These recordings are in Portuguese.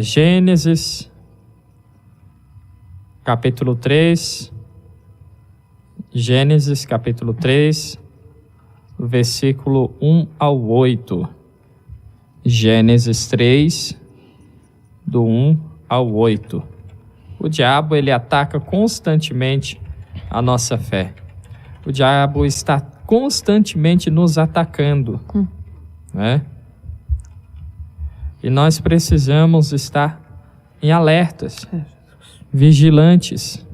Gênesis, capítulo 3. Gênesis, capítulo 3, versículo 1 ao 8. Gênesis 3, do 1 ao 8. O diabo, ele ataca constantemente a nossa fé. O diabo está constantemente nos atacando, né? E nós precisamos estar em alertas, vigilantes.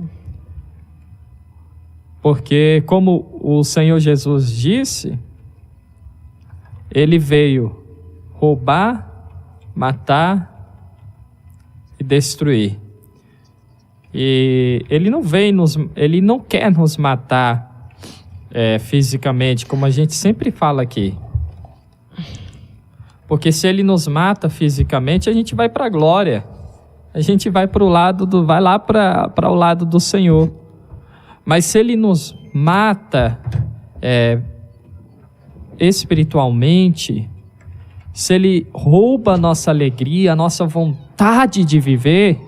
Porque, como o Senhor Jesus disse, ele veio roubar, matar e destruir. E ele não quer nos matar fisicamente, como a gente sempre fala aqui. Porque se ele nos mata fisicamente, a gente vai para a glória. A gente vai para o lado vai lá para o lado do Senhor. Mas se ele nos mata espiritualmente, se ele rouba a nossa alegria, a nossa vontade de viver,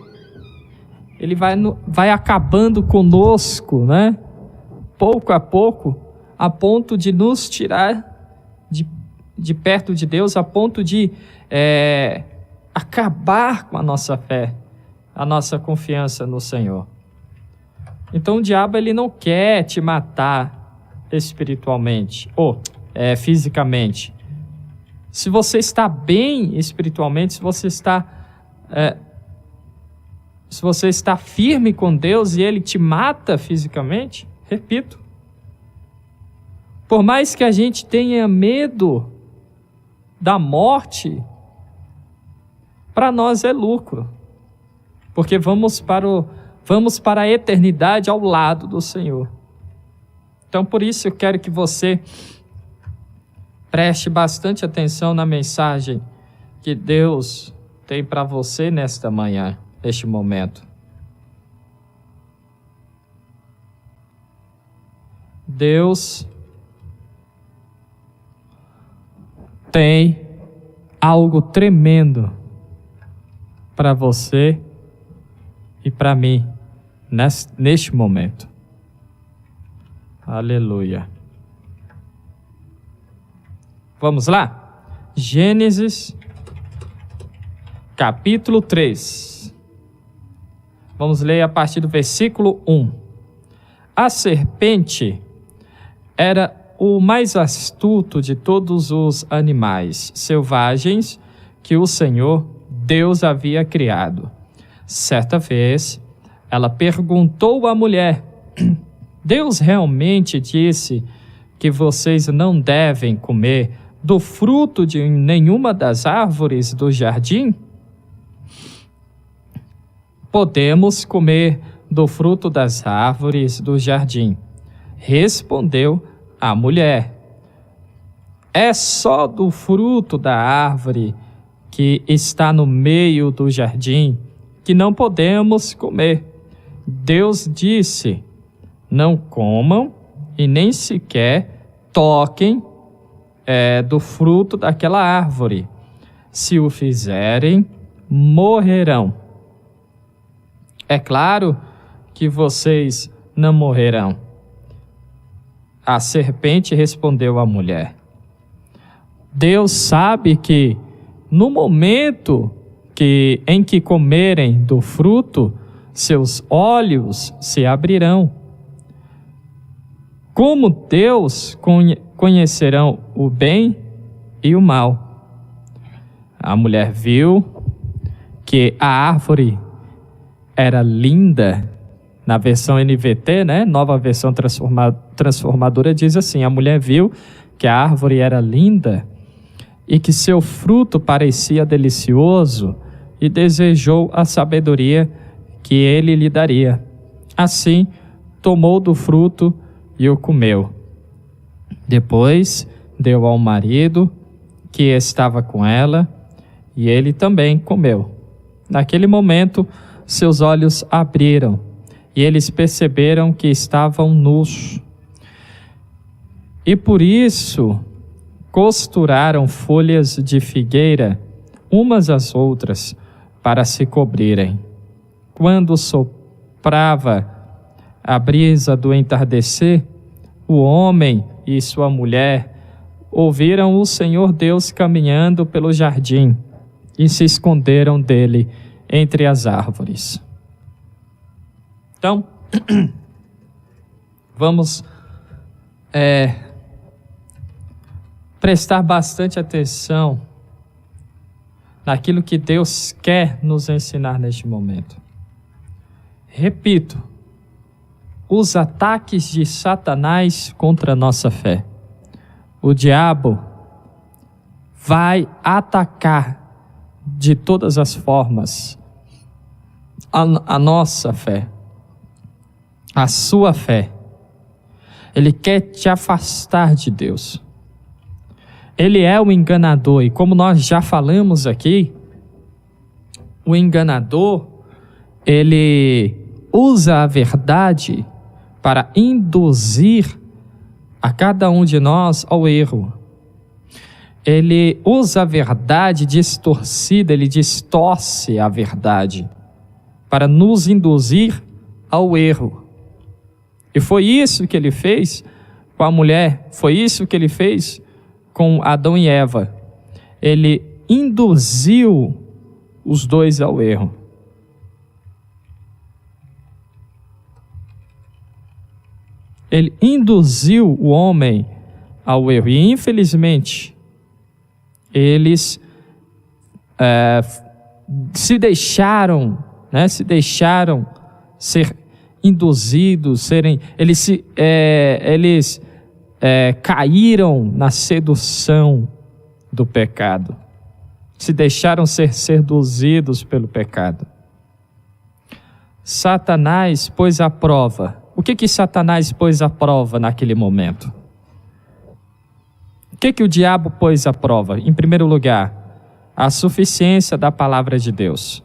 ele vai acabando conosco, né? Pouco a pouco, a ponto de nos tirar de perto de Deus, a ponto de acabar com a nossa fé, a nossa confiança no Senhor. Então o diabo, ele não quer te matar espiritualmente ou fisicamente. Se você está bem espiritualmente, se você está firme com Deus e ele te mata fisicamente, repito, por mais que a gente tenha medo da morte, para nós é lucro, porque vamos para a eternidade ao lado do Senhor. Então, por isso eu quero que você preste bastante atenção na mensagem que Deus tem para você nesta manhã, neste momento. Deus tem algo tremendo para você e para mim neste momento. Aleluia. Vamos lá? Gênesis, capítulo 3. Vamos ler a partir do versículo 1. A serpente era o mais astuto de todos os animais selvagens que o Senhor Deus havia criado. Certa vez, ela perguntou à mulher: Deus realmente disse que vocês não devem comer do fruto de nenhuma das árvores do jardim? Podemos comer do fruto das árvores do jardim, respondeu a mulher. É só do fruto da árvore que está no meio do jardim que não podemos comer. Deus disse: não comam e nem sequer toquem do fruto daquela árvore. Se o fizerem, morrerão. É claro que vocês não morrerão. A serpente respondeu à mulher: Deus sabe que no momento em que comerem do fruto, seus olhos se abrirão. Como Deus conhecerão o bem e o mal. A mulher viu que a árvore era linda. Na versão NVT, né? Nova versão transformadora, diz assim: a mulher viu que a árvore era linda e que seu fruto parecia delicioso e desejou a sabedoria que ele lhe daria. Assim, tomou do fruto e o comeu. Depois, deu ao marido que estava com ela e ele também comeu. Naquele momento, seus olhos abriram e eles perceberam que estavam nus. E por isso costuraram folhas de figueira umas às outras, para se cobrirem. Quando soprava a brisa do entardecer, o homem e sua mulher ouviram o Senhor Deus caminhando pelo jardim e se esconderam dele entre as árvores. Então, vamos prestar bastante atenção naquilo que Deus quer nos ensinar neste momento. Repito, os ataques de Satanás contra a nossa fé. O diabo vai atacar de todas as formas a nossa fé, a sua fé. Ele quer te afastar de Deus. Ele é o enganador, e como nós já falamos aqui, o enganador, ele usa a verdade para induzir a cada um de nós ao erro. Ele usa a verdade distorcida, ele distorce a verdade para nos induzir ao erro. E foi isso que ele fez com a mulher, foi isso que ele fez com Adão e Eva. Ele induziu os dois ao erro. Ele induziu o homem ao erro. E infelizmente, eles se deixaram ser induzidos, eles caíram na sedução do pecado. Se deixaram ser seduzidos pelo pecado. Satanás pôs à prova. O que Satanás pôs à prova naquele momento? O que o diabo pôs à prova? Em primeiro lugar, a suficiência da palavra de Deus.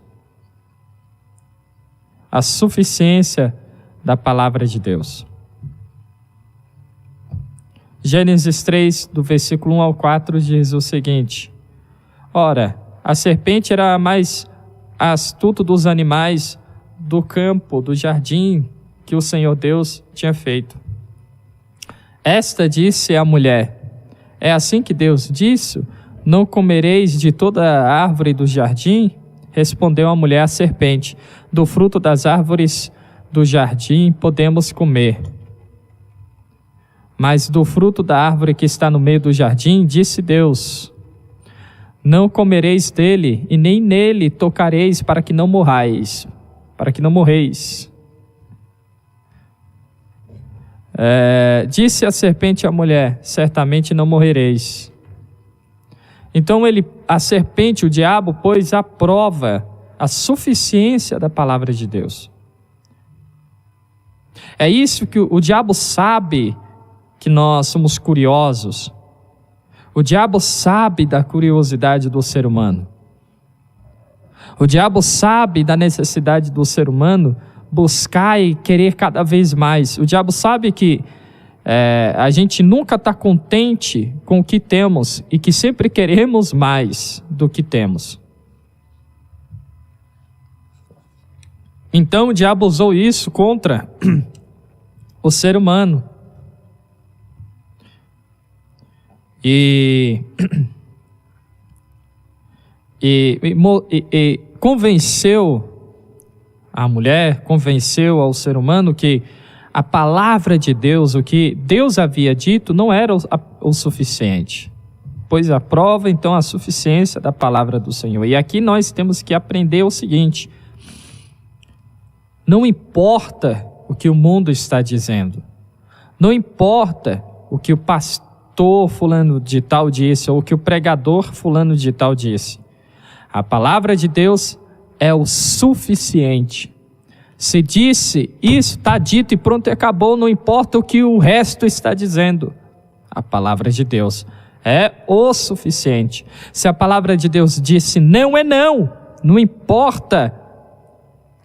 A suficiência da palavra de Deus. Gênesis 3, do versículo 1 ao 4, diz o seguinte: Ora, a serpente era a mais astuta dos animais do campo, do jardim, que o Senhor Deus tinha feito. Esta disse à mulher: É assim que Deus disse: Não comereis de toda a árvore do jardim? Respondeu a mulher à serpente: Do fruto das árvores do jardim podemos comer. Mas do fruto da árvore que está no meio do jardim, disse Deus: Não comereis dele, e nem nele tocareis, para que não morrais, para que não morreis. Disse a serpente à mulher: Certamente não morrereis. Então a serpente, o diabo, pôs à prova a suficiência da palavra de Deus. É isso que o diabo sabe, que nós somos curiosos. O diabo sabe da curiosidade do ser humano. O diabo sabe da necessidade do ser humano buscar e querer cada vez mais. O diabo sabe que a gente nunca está contente com o que temos e que sempre queremos mais do que temos. Então o diabo usou isso contra o ser humano. E convenceu a mulher, convenceu ao ser humano que a palavra de Deus, o que Deus havia dito, não era o suficiente. Pois à prova, então, a suficiência da palavra do Senhor. E aqui nós temos que aprender o seguinte: não importa o que o mundo está dizendo, não importa o que o pastor fulano de tal disse, ou o que o pregador fulano de tal disse. A palavra de Deus é o suficiente. Se disse, isso está dito e pronto e acabou, não importa o que o resto está dizendo. A palavra de Deus é o suficiente. Se a palavra de Deus disse não, é não. Não importa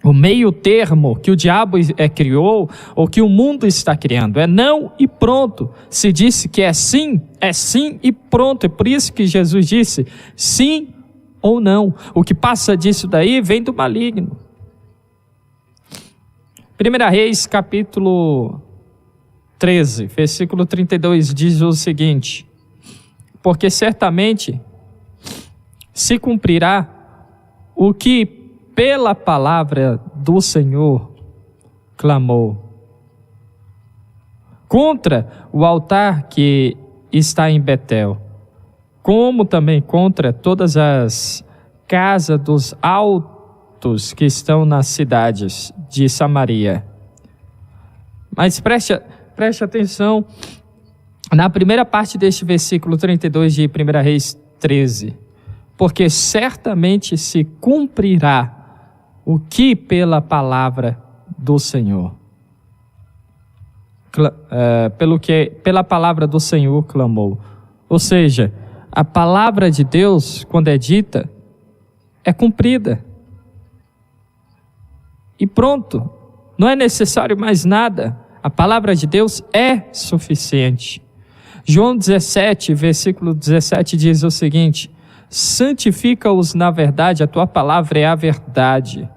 o meio termo que o diabo criou ou que o mundo está criando. É não e pronto. Se disse que é sim e pronto. É por isso que Jesus disse sim ou não. O que passa disso daí vem do maligno. 1 Reis, capítulo 13, versículo 32, diz o seguinte: porque certamente se cumprirá o que pela palavra do Senhor clamou contra o altar que está em Betel, como também contra todas as casas dos altos que estão nas cidades de Samaria. Mas preste atenção na primeira parte deste versículo 32 de 1 Reis 13. Porque certamente se cumprirá o que pela palavra do Senhor. Pela palavra do Senhor clamou. Ou seja, a palavra de Deus, quando é dita, é cumprida. E pronto, não é necessário mais nada. A palavra de Deus é suficiente. João 17, versículo 17 diz o seguinte: santifica-os na verdade, a tua palavra é a verdade.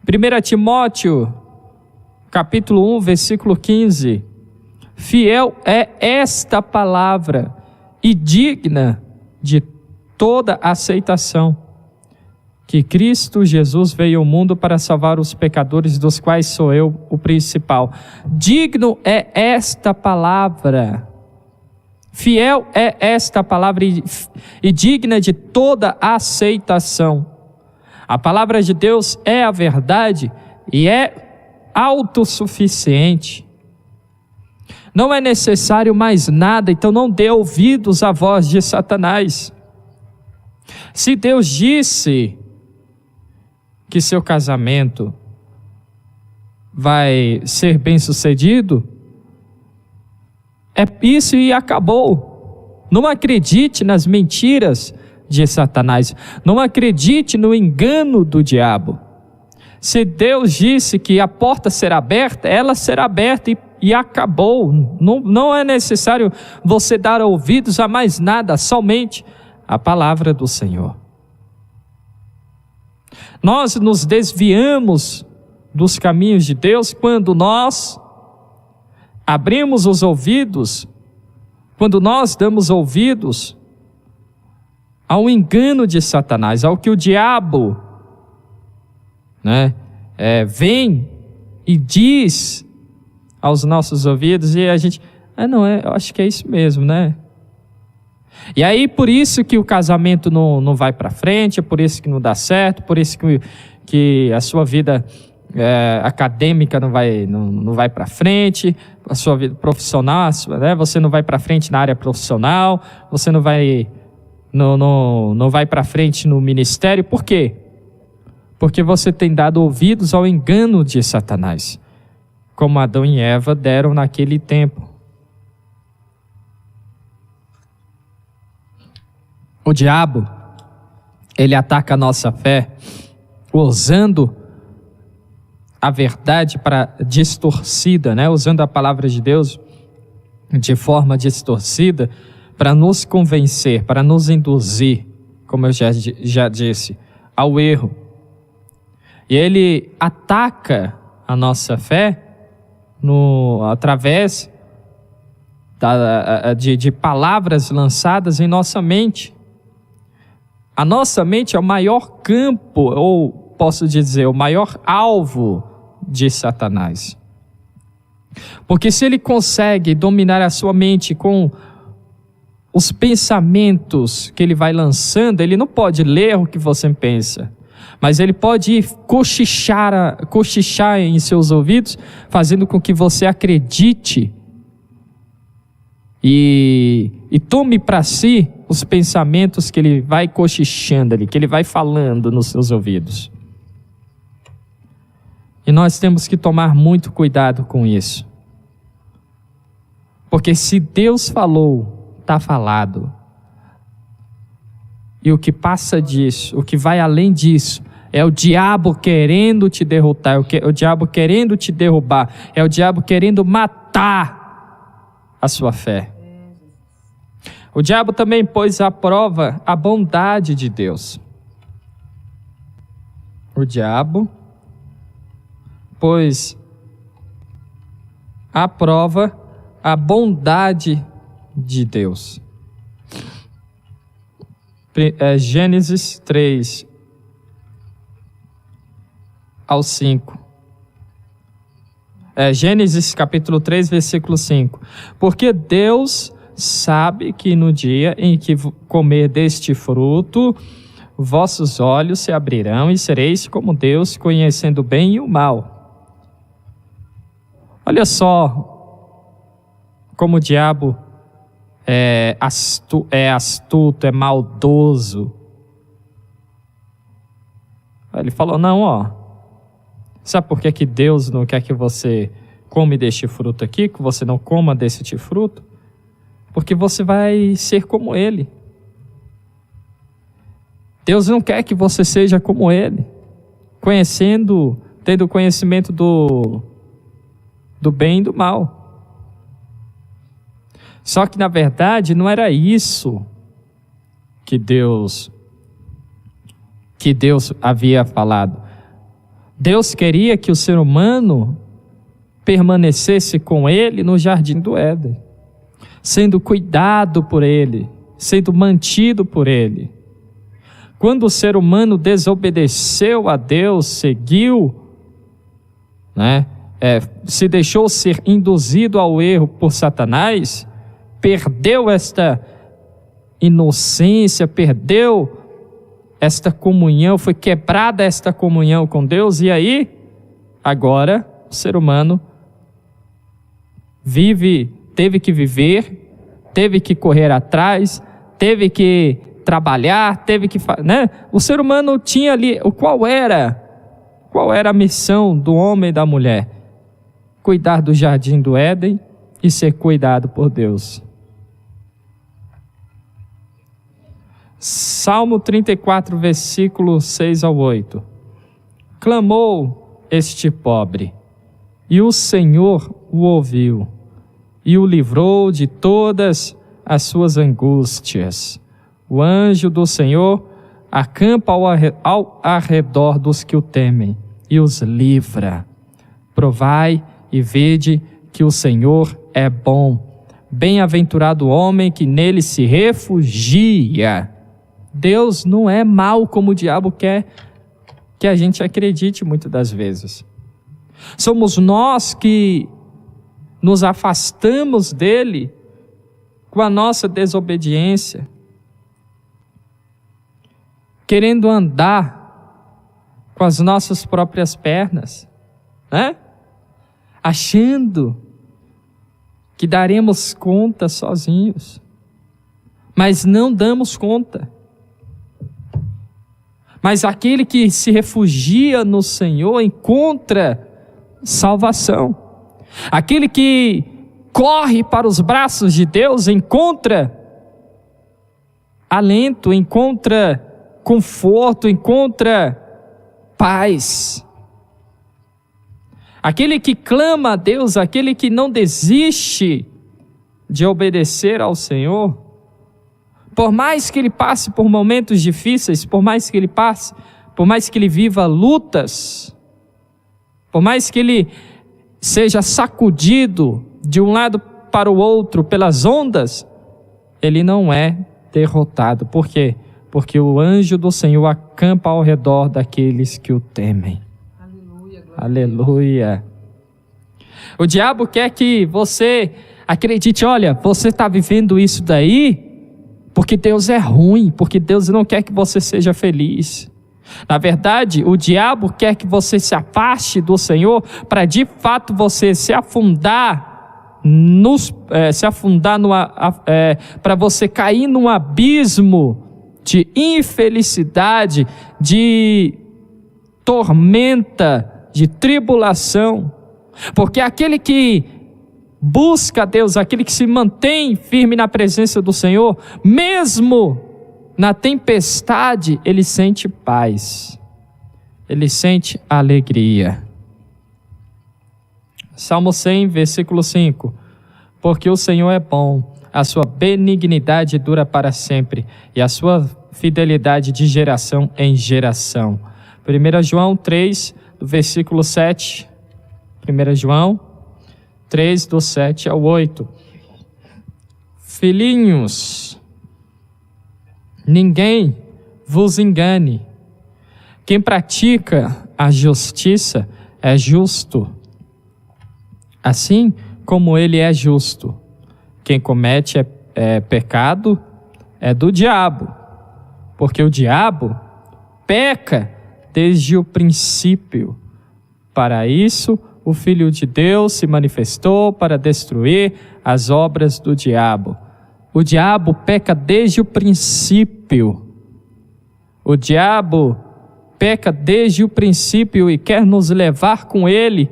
1 Timóteo, capítulo 1, versículo 15: fiel é esta palavra e digna de toda aceitação, que Cristo Jesus veio ao mundo para salvar os pecadores, dos quais sou eu o principal. Digno é esta palavra, fiel é esta palavra e digna de toda aceitação. A palavra de Deus é a verdade e é autossuficiente. Não é necessário mais nada, então não dê ouvidos à voz de Satanás. Se Deus disse que seu casamento vai ser bem-sucedido, é isso e acabou. Não acredite nas mentiras de Satanás. Não acredite no engano do diabo. Se Deus disse que a porta será aberta, ela será aberta e acabou. Não é necessário você dar ouvidos a mais nada, somente a palavra do Senhor. Nós nos desviamos dos caminhos de Deus quando nós abrimos os ouvidos, quando nós damos ouvidos ao engano de Satanás, ao que o diabo vem e diz aos nossos ouvidos, e a gente, eu acho que é isso mesmo, né? E aí por isso que o casamento não vai para frente, é por isso que não dá certo, por isso que a sua vida acadêmica não vai para frente, a sua vida profissional, você não vai para frente na área profissional, você não vai para frente no ministério. Por quê? Porque você tem dado ouvidos ao engano de Satanás, como Adão e Eva deram naquele tempo. O diabo, ele ataca a nossa fé usando a verdade para distorcida, usando a palavra de Deus de forma distorcida para nos convencer, para nos induzir, como eu já disse, ao erro. E ele ataca a nossa fé através de palavras lançadas em nossa mente. A nossa mente é o maior campo, ou posso dizer, o maior alvo de Satanás. Porque se ele consegue dominar a sua mente com os pensamentos que ele vai lançando, ele não pode ler o que você pensa, mas ele pode cochichar em seus ouvidos, fazendo com que você acredite e tome para si os pensamentos que ele vai cochichando ali, que ele vai falando nos seus ouvidos. E nós temos que tomar muito cuidado com isso. Porque se Deus falou, está falado. E o que passa disso, o que vai além disso, é o diabo querendo te derrotar, é o diabo querendo te derrubar, é o diabo querendo matar a sua fé. O diabo também pôs à prova a bondade de Deus. O diabo pôs à prova a bondade de Deus. Gênesis 3 ao 5. Gênesis capítulo 3, versículo 5. Porque Deus sabe que no dia em que comer deste fruto, vossos olhos se abrirão e sereis como Deus, conhecendo o bem e o mal. Olha só como o diabo é astuto, é maldoso. Ele falou, não, sabe por que Deus não quer que você come deste fruto aqui, que você não coma deste fruto? Porque você vai ser como Ele. Deus não quer que você seja como Ele, tendo conhecimento do bem e do mal. Só que na verdade não era isso que Deus havia falado. Deus queria que o ser humano permanecesse com Ele no jardim do Éden, sendo cuidado por Ele, sendo mantido por Ele. Quando o ser humano desobedeceu a Deus, seguiu, se deixou ser induzido ao erro por Satanás, perdeu esta inocência, perdeu esta comunhão, foi quebrada esta comunhão com Deus, e aí, agora, o ser humano teve que viver, teve que correr atrás, teve que trabalhar, O ser humano tinha ali, qual era a missão do homem e da mulher? Cuidar do jardim do Éden e ser cuidado por Deus. Salmo 34, versículo 6 ao 8. Clamou este pobre, e o Senhor o ouviu, e o livrou de todas as suas angústias. O anjo do Senhor acampa ao arredor dos que o temem, e os livra. Provai e vede que o Senhor é bom. Bem-aventurado o homem que nele se refugia. Deus não é mau como o diabo quer que a gente acredite muitas das vezes. Somos nós que nos afastamos dele com a nossa desobediência, querendo andar com as nossas próprias pernas, achando que daremos conta sozinhos, mas não damos conta. Mas aquele que se refugia no Senhor encontra salvação. Aquele que corre para os braços de Deus encontra alento, encontra conforto, encontra paz. Aquele que clama a Deus, aquele que não desiste de obedecer ao Senhor, por mais que ele passe por momentos difíceis, por mais que ele viva lutas, por mais que ele seja sacudido de um lado para o outro pelas ondas, ele não é derrotado. Por quê? Porque o anjo do Senhor acampa ao redor daqueles que o temem. Aleluia. Aleluia. O diabo quer que você acredite, olha, você está vivendo isso daí porque Deus é ruim, porque Deus não quer que você seja feliz. Na verdade, o diabo quer que você se afaste do Senhor para de fato você se afundar para você cair num abismo de infelicidade, de tormenta, de tribulação. Porque aquele que busca a Deus, aquele que se mantém firme na presença do Senhor, mesmo na tempestade, ele sente paz, ele sente alegria. Salmo 100, versículo 5. Porque o Senhor é bom, a sua benignidade dura para sempre, e a sua fidelidade de geração em geração. 1 João 3, do versículo 7. 1 João 3, do 7 ao 8. Filhinhos, ninguém vos engane. Quem pratica a justiça é justo, assim como ele é justo. Quem comete pecado é do diabo, porque o diabo peca desde o princípio. Para isso, o Filho de Deus se manifestou para destruir as obras do diabo. O diabo peca desde o princípio. O diabo peca desde o princípio e quer nos levar com ele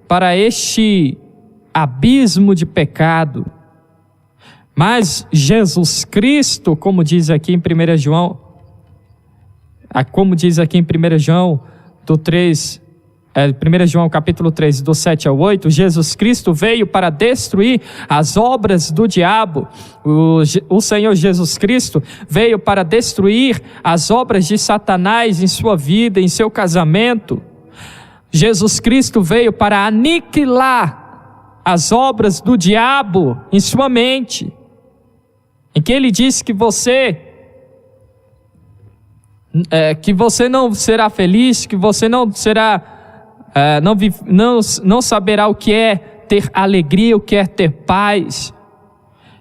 para este abismo de pecado. Mas Jesus Cristo, como diz aqui em 1 João, do 3, 1 João capítulo 3, do 7 ao 8, Jesus Cristo veio para destruir as obras do diabo. O Senhor Jesus Cristo veio para destruir as obras de Satanás em sua vida, em seu casamento. Jesus Cristo veio para aniquilar as obras do diabo em sua mente, em que ele disse que você não será feliz, que você não será, não saberá o que é ter alegria, o que é ter paz,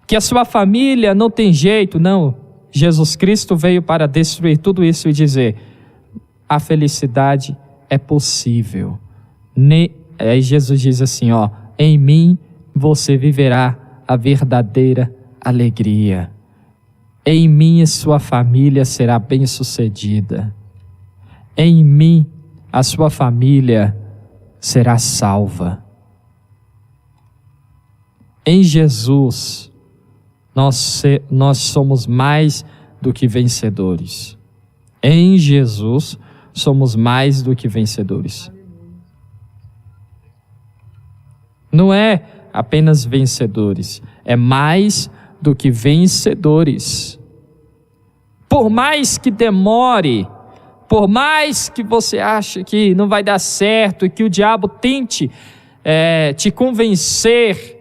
que a sua família não tem jeito. Não, Jesus Cristo veio para destruir tudo isso e dizer: a felicidade é possível. Aí Jesus diz assim, em mim você viverá a verdadeira alegria. Em mim a sua família será bem-sucedida. Em mim a sua família será salva. Em Jesus nós somos mais do que vencedores. Em Jesus somos mais do que vencedores. Não é apenas vencedores, é mais do que vencedores. Por mais que demore, por mais que você ache que não vai dar certo e que o diabo tente te convencer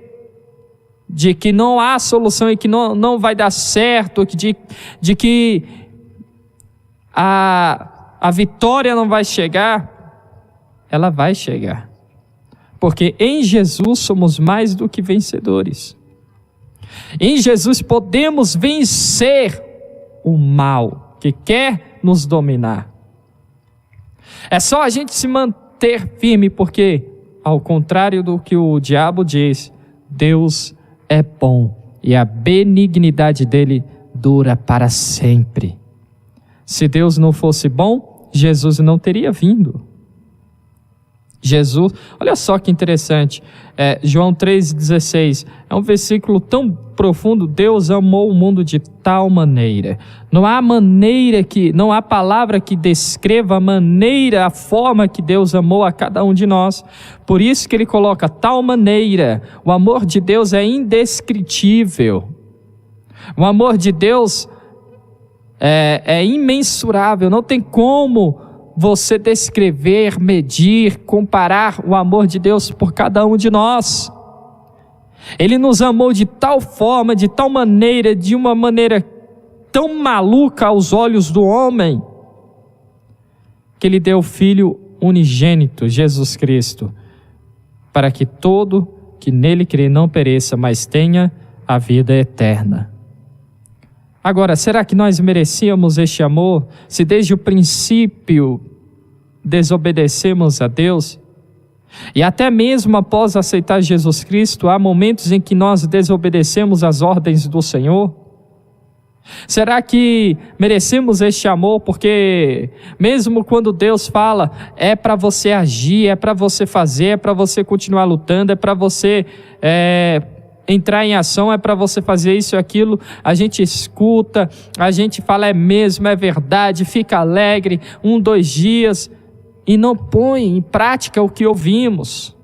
de que não há solução e que não vai dar certo, de que a vitória não vai chegar, ela vai chegar. Porque em Jesus somos mais do que vencedores. Em Jesus podemos vencer o mal que quer nos dominar. É só a gente se manter firme, porque, ao contrário do que o diabo diz, Deus é bom e a benignidade dele dura para sempre. Se Deus não fosse bom, Jesus não teria vindo. Jesus, olha só que interessante, João 3,16, é um versículo tão profundo. Deus amou o mundo de tal maneira. Não há palavra que descreva a forma que Deus amou a cada um de nós. Por isso que ele coloca tal maneira. O amor de Deus é indescritível. O amor de Deus é imensurável, não tem como você descrever, medir, comparar o amor de Deus por cada um de nós. Ele nos amou de tal forma, de tal maneira, de uma maneira tão maluca aos olhos do homem, que ele deu o Filho unigênito, Jesus Cristo, para que todo que nele crê não pereça, mas tenha a vida eterna. Agora, será que nós merecíamos este amor, se desde o princípio desobedecemos a Deus? E até mesmo após aceitar Jesus Cristo, há momentos em que nós desobedecemos as ordens do Senhor? Será que merecemos este amor? Porque mesmo quando Deus fala, é para você agir, é para você fazer, é para você continuar lutando, é para você entrar em ação, é para você fazer isso e aquilo, a gente escuta, a gente fala, é mesmo, é verdade, fica alegre, 2 dias, e não põe em prática o que ouvimos.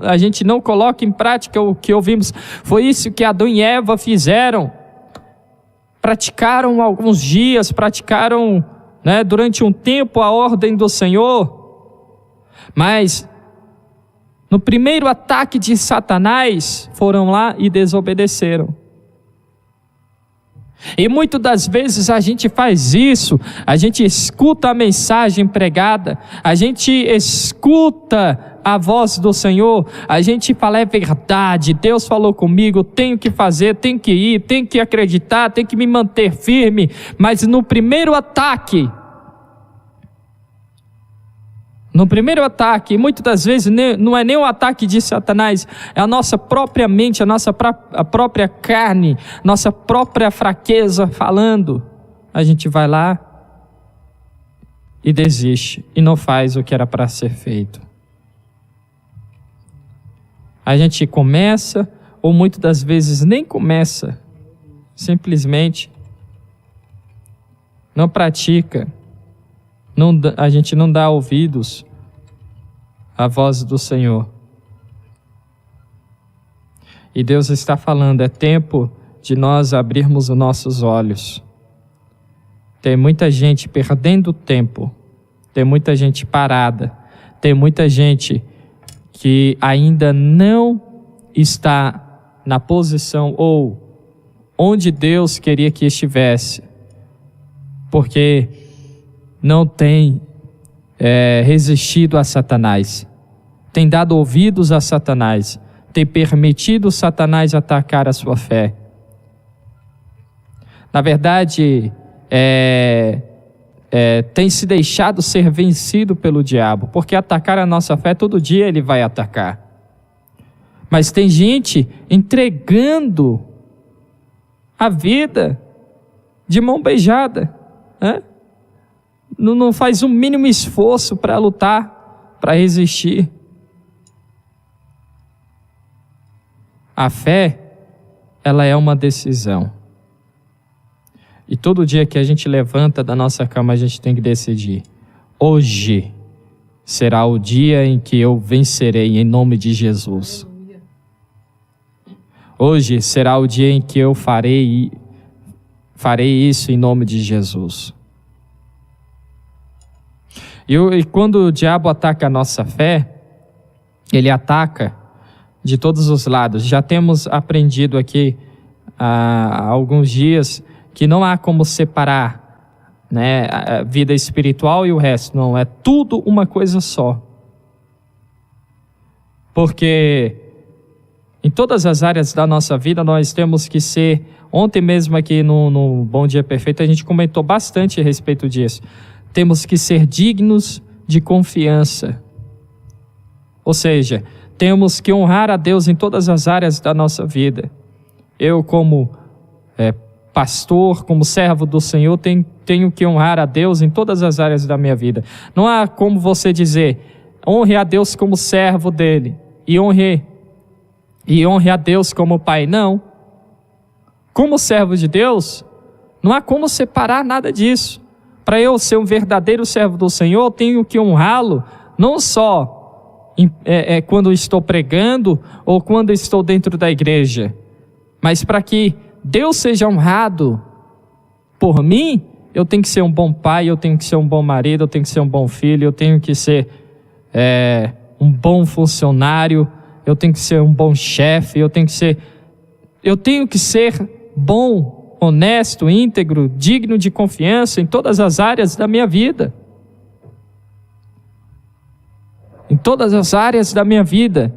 a gente não coloca em prática o que ouvimos. Foi isso que Adão e Eva fizeram. Praticaram alguns dias, praticaram, durante um tempo a ordem do Senhor, mas no primeiro ataque de Satanás, foram lá e desobedeceram. E muitas das vezes a gente faz isso, a gente escuta a mensagem pregada, a gente escuta a voz do Senhor, a gente fala, é verdade, Deus falou comigo, tenho que fazer, tenho que ir, tenho que acreditar, tenho que me manter firme, mas no primeiro ataque, muitas das vezes não é nem o ataque de Satanás, é a nossa própria mente, a própria carne, nossa própria fraqueza falando. A gente vai lá e desiste, e não faz o que era para ser feito. A gente começa, ou muitas das vezes nem começa, simplesmente não pratica. A gente não dá ouvidos à voz do Senhor. E Deus está falando, é tempo de nós abrirmos os nossos olhos. Tem muita gente perdendo tempo, tem muita gente parada, tem muita gente que ainda não está na posição ou onde Deus queria que estivesse, porque não tem resistido a Satanás, tem dado ouvidos a Satanás, tem permitido Satanás atacar a sua fé. Na verdade, tem se deixado ser vencido pelo diabo, porque atacar a nossa fé todo dia ele vai atacar. Mas tem gente entregando a vida de mão beijada, não faz um mínimo esforço para lutar, para resistir. A fé, ela é uma decisão. E todo dia que a gente levanta da nossa cama, a gente tem que decidir. Hoje será o dia em que eu vencerei em nome de Jesus. Hoje será o dia em que eu farei isso em nome de Jesus. E quando o diabo ataca a nossa fé, ele ataca de todos os lados. Já temos aprendido aqui há alguns dias que não há como separar, a vida espiritual e o resto. Não, é tudo uma coisa só. Porque em todas as áreas da nossa vida nós temos que ser, ontem mesmo aqui no Bom Dia Perfeito a gente comentou bastante a respeito disso. Temos que ser dignos de confiança. Ou seja, temos que honrar a Deus em todas as áreas da nossa vida. Eu como pastor, como servo do Senhor, tenho que honrar a Deus em todas as áreas da minha vida. Não há como você dizer, honre a Deus como servo dele, e honre a Deus como pai. Não. Como servo de Deus, não há como separar nada disso. Para eu ser um verdadeiro servo do Senhor, eu tenho que honrá-lo, não só quando estou pregando ou quando estou dentro da igreja, mas para que Deus seja honrado por mim, eu tenho que ser um bom pai, eu tenho que ser um bom marido, eu tenho que ser um bom filho, eu tenho que ser um bom funcionário, eu tenho que ser um bom chefe, eu tenho que ser bom, honesto, íntegro, digno de confiança em todas as áreas da minha vida. Em todas as áreas da minha vida.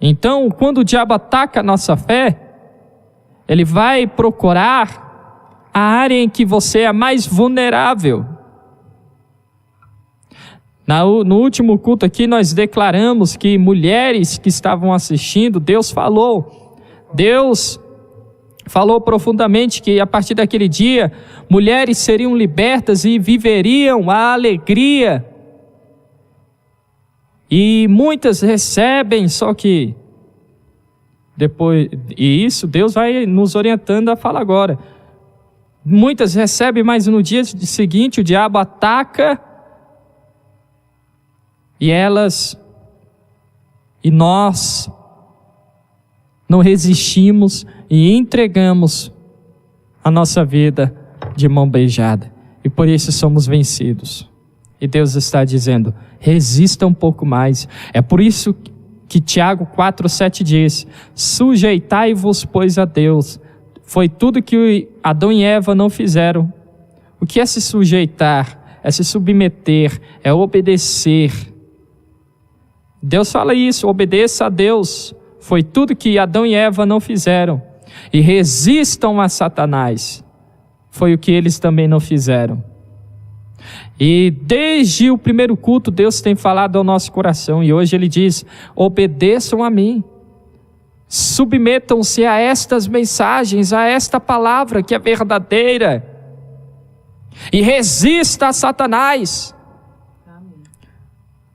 Então, quando o diabo ataca a nossa fé, ele vai procurar a área em que você é mais vulnerável. No último culto aqui, nós declaramos que mulheres que estavam assistindo, Deus falou profundamente que a partir daquele dia, mulheres seriam libertas e viveriam a alegria. E muitas recebem, só que depois, e isso Deus vai nos orientando a falar agora. Muitas recebem, mas no dia seguinte o diabo ataca e elas E nós não resistimos e entregamos a nossa vida de mão beijada. E por isso somos vencidos. E Deus está dizendo, resista um pouco mais. É por isso que Tiago 4,7 diz, sujeitai-vos, pois, a Deus. Foi tudo que Adão e Eva não fizeram. O que é se sujeitar? É se submeter, é obedecer. Deus fala isso, obedeça a Deus. Foi tudo que Adão e Eva não fizeram. E resistam a Satanás. Foi o que eles também não fizeram. E desde o primeiro culto, Deus tem falado ao nosso coração. E hoje Ele diz, obedeçam a mim. Submetam-se a estas mensagens, a esta palavra que é verdadeira. E resista a Satanás.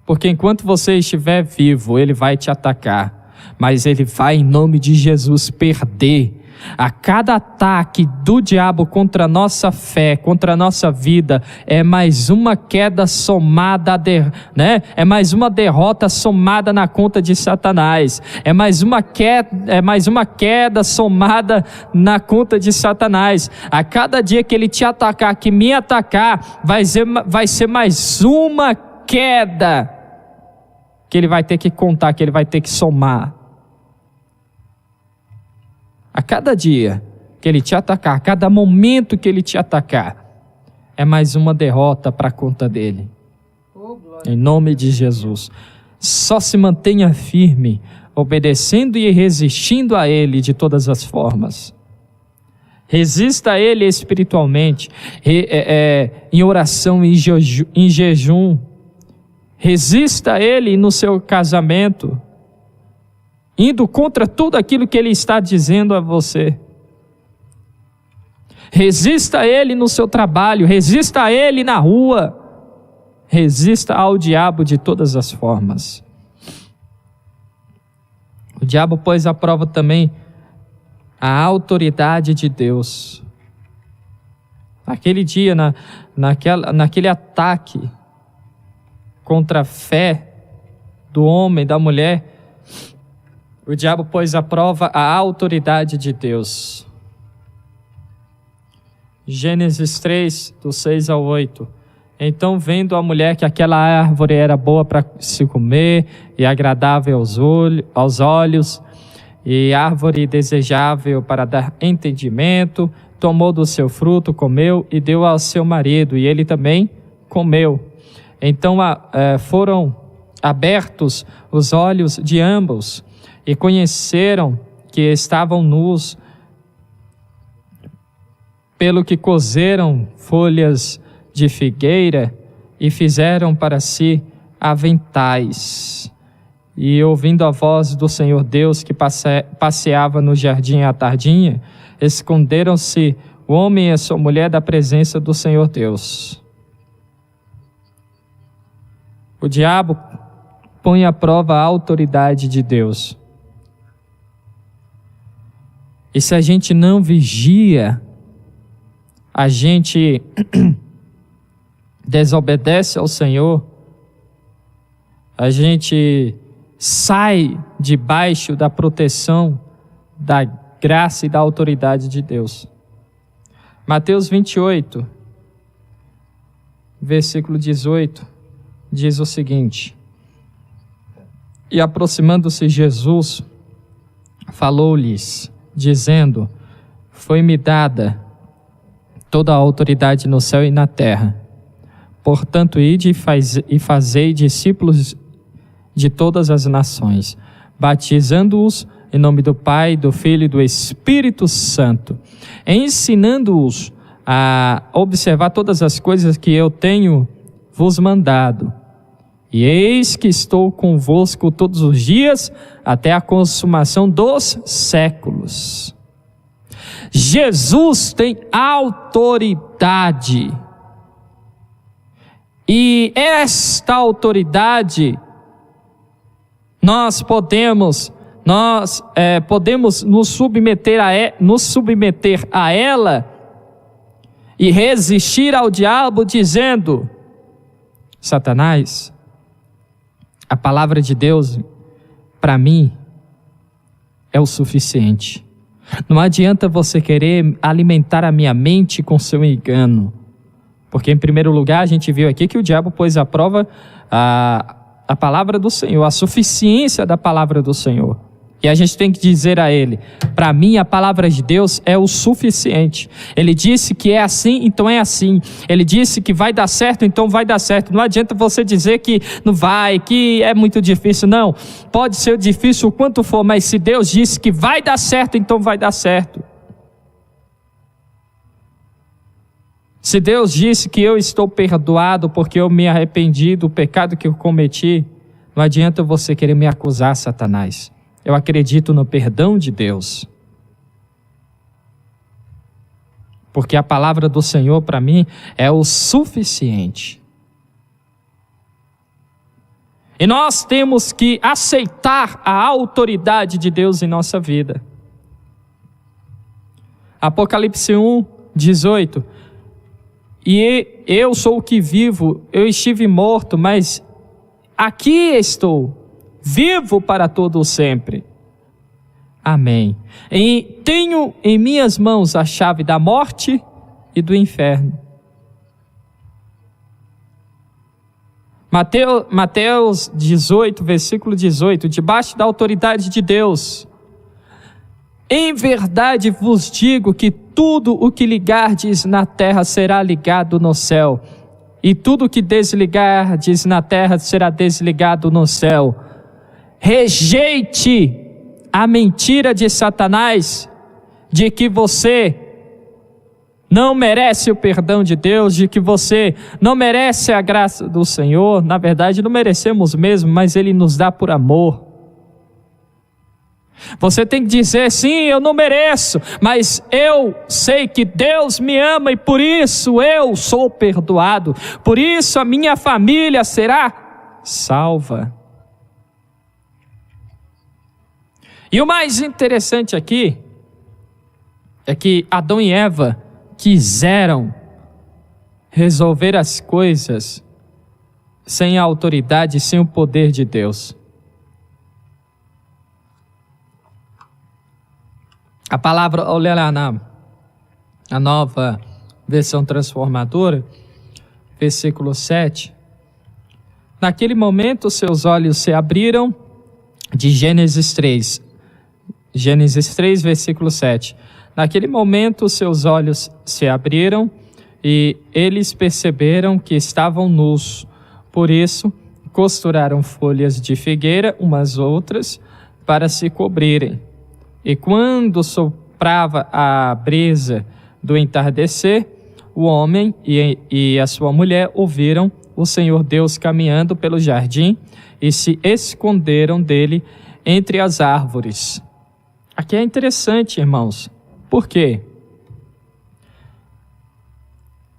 Porque enquanto você estiver vivo, ele vai te atacar. Mas ele vai, em nome de Jesus, perder. A cada ataque do diabo contra a nossa fé, contra a nossa vida, é mais uma queda somada, é mais uma derrota somada na conta de Satanás. É mais uma queda somada na conta de Satanás. A cada dia que ele te atacar, que me atacar, vai ser mais uma queda que ele vai ter que contar, que ele vai ter que somar. A cada dia que ele te atacar, a cada momento que ele te atacar, é mais uma derrota para a conta dele. Em nome de Jesus. Só se mantenha firme, obedecendo e resistindo a ele de todas as formas. Resista a ele espiritualmente, em oração, em jejum. Resista a ele no seu casamento, indo contra tudo aquilo que ele está dizendo a você. Resista a ele no seu trabalho, resista a ele na rua, resista ao diabo de todas as formas. O diabo pôs à prova também a autoridade de Deus. Naquele dia, naquele ataque contra a fé do homem, da mulher, o diabo pôs à prova a autoridade de Deus. Gênesis 3, do 6 ao 8. Então, vendo a mulher que aquela árvore era boa para se comer, e agradável aos olhos, e árvore desejável para dar entendimento, tomou do seu fruto, comeu, e deu ao seu marido, e ele também comeu. Então foram abertos os olhos de ambos, e conheceram que estavam nus, pelo que cozeram folhas de figueira e fizeram para si aventais. E ouvindo a voz do Senhor Deus que passeava no jardim à tardinha, esconderam-se o homem e a sua mulher da presença do Senhor Deus. O diabo põe à prova a autoridade de Deus. E se a gente não vigia, a gente desobedece ao Senhor, a gente sai debaixo da proteção, da graça e da autoridade de Deus. Mateus 28, versículo 18, diz o seguinte: E aproximando-se Jesus, falou-lhes, dizendo: Foi-me dada toda a autoridade no céu e na terra. Portanto, ide e fazei discípulos de todas as nações, batizando-os em nome do Pai, do Filho e do Espírito Santo, ensinando-os a observar todas as coisas que eu tenho vos mandado. E eis que estou convosco todos os dias, até a consumação dos séculos. Jesus tem autoridade. E esta autoridade, nós podemos nos submeter a ela e resistir ao diabo, dizendo: Satanás, a palavra de Deus, para mim, é o suficiente. Não adianta você querer alimentar a minha mente com seu engano. Porque, em primeiro lugar, a gente viu aqui que o diabo pôs à prova a palavra do Senhor, a suficiência da palavra do Senhor. E a gente tem que dizer a ele, para mim a palavra de Deus é o suficiente. Ele disse que é assim, então é assim. Ele disse que vai dar certo, então vai dar certo. Não adianta você dizer que não vai, que é muito difícil. Não, pode ser difícil o quanto for, mas se Deus disse que vai dar certo, então vai dar certo. Se Deus disse que eu estou perdoado porque eu me arrependi do pecado que eu cometi, não adianta você querer me acusar, Satanás. Eu acredito no perdão de Deus. Porque a palavra do Senhor para mim é o suficiente. E nós temos que aceitar a autoridade de Deus em nossa vida. Apocalipse 1, 18. E eu sou o que vivo, eu estive morto, mas aqui estou, vivo para todo o sempre. Amém. E tenho em minhas mãos a chave da morte e do inferno. Mateus 18, versículo 18. Debaixo da autoridade de Deus, em verdade vos digo que tudo o que ligardes na terra será ligado no céu, e tudo o que desligardes na terra será desligado no céu. Rejeite a mentira de Satanás, de que você não merece o perdão de Deus, de que você não merece a graça do Senhor. Na verdade, não merecemos mesmo, mas Ele nos dá por amor. Você tem que dizer, sim, eu não mereço, mas eu sei que Deus me ama e por isso eu sou perdoado. Por isso a minha família será salva. E o mais interessante aqui é que Adão e Eva quiseram resolver as coisas sem a autoridade, sem o poder de Deus. A palavra, olha lá na nova versão transformadora, versículo 7. Naquele momento seus olhos se abriram, de Gênesis 3. Gênesis 3, versículo 7. Naquele momento seus olhos se abriram e eles perceberam que estavam nus. Por isso, costuraram folhas de figueira umas outras para se cobrirem. E quando soprava a brisa do entardecer, o homem e a sua mulher ouviram o Senhor Deus caminhando pelo jardim e se esconderam dele entre as árvores. Aqui é interessante, irmãos. Por quê?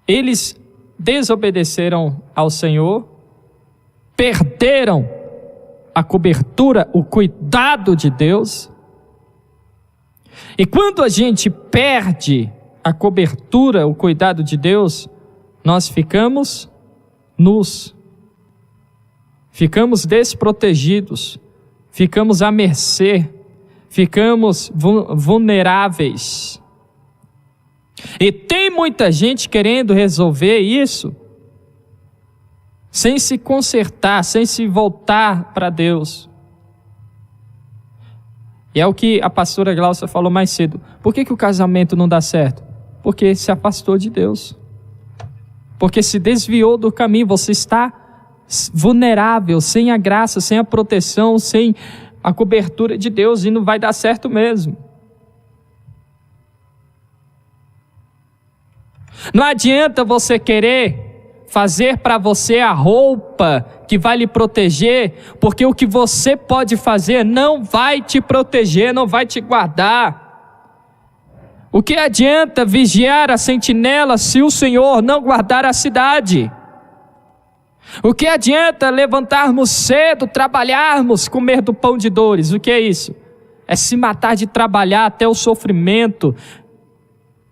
Eles desobedeceram ao Senhor, perderam a cobertura, o cuidado de Deus. E quando a gente perde a cobertura, o cuidado de Deus, nós ficamos nus, ficamos desprotegidos, ficamos à mercê, ficamos vulneráveis. E tem muita gente querendo resolver isso sem se consertar, sem se voltar para Deus. E é o que a pastora Glaucia falou mais cedo. Por que o casamento não dá certo? Porque se afastou de Deus. Porque se desviou do caminho. Você está vulnerável, sem a graça, sem a proteção, sem a cobertura de Deus, e não vai dar certo mesmo. Não adianta você querer fazer para você a roupa que vai lhe proteger, porque o que você pode fazer não vai te proteger, não vai te guardar. O que adianta vigiar a sentinela se o Senhor não guardar a cidade? O que adianta levantarmos cedo, trabalharmos, comer do pão de dores? O que é isso? É se matar de trabalhar até o sofrimento,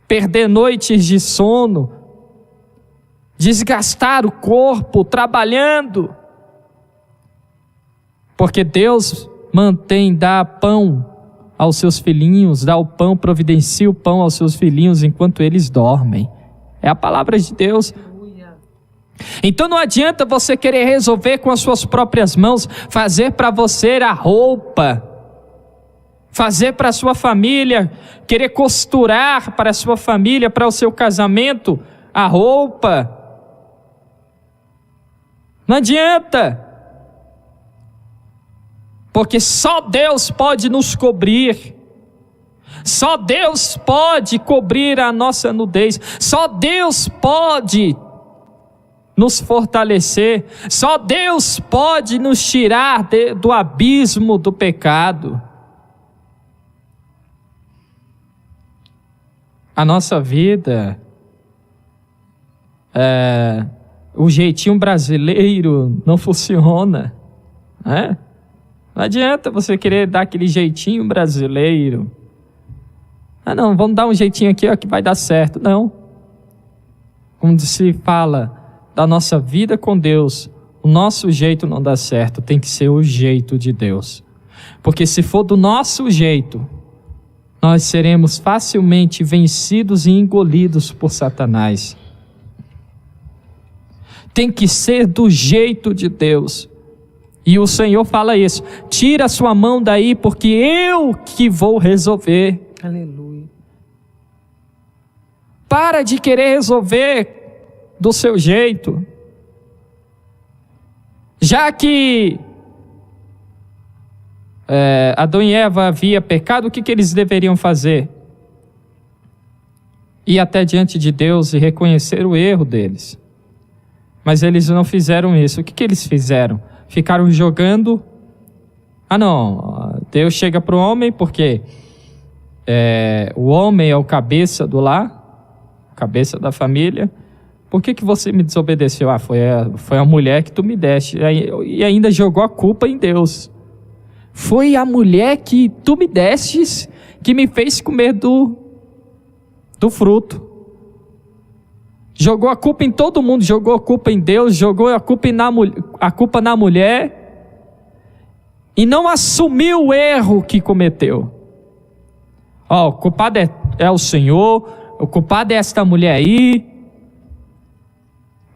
perder noites de sono, desgastar o corpo trabalhando. Porque Deus mantém, dá pão aos seus filhinhos, dá o pão, providencia o pão aos seus filhinhos enquanto eles dormem. É a palavra de Deus. Então não adianta você querer resolver com as suas próprias mãos, fazer para você a roupa, fazer para a sua família, querer costurar para a sua família, para o seu casamento, a roupa. Não adianta, porque só Deus pode nos cobrir, só Deus pode cobrir a nossa nudez, só Deus pode nos fortalecer, só Deus pode nos tirar do abismo do pecado. A nossa vida, o jeitinho brasileiro não funciona, né? Não adianta você querer dar aquele jeitinho brasileiro. Não, vamos dar um jeitinho aqui ó, que vai dar certo. Não. Quando se fala da nossa vida com Deus, o nosso jeito não dá certo, tem que ser o jeito de Deus. Porque se for do nosso jeito, nós seremos facilmente vencidos e engolidos por Satanás. Tem que ser do jeito de Deus. E o Senhor fala isso: tira a sua mão daí, porque eu que vou resolver. Aleluia. Para de querer resolver do seu jeito. Já que Adão e Eva havia pecado, o que eles deveriam fazer? Ir até diante de Deus e reconhecer o erro deles. Mas eles não fizeram isso. O que eles fizeram? Ficaram jogando. Não, Deus chega para o homem porque o homem é o cabeça do lar, cabeça da família. Por que você me desobedeceu? Foi a mulher que tu me deste. E ainda jogou a culpa em Deus. Foi a mulher que tu me destes que me fez comer do fruto. Jogou a culpa em todo mundo, jogou a culpa em Deus, jogou a culpa na mulher e não assumiu o erro que cometeu. O culpado é o Senhor, o culpado é esta mulher aí.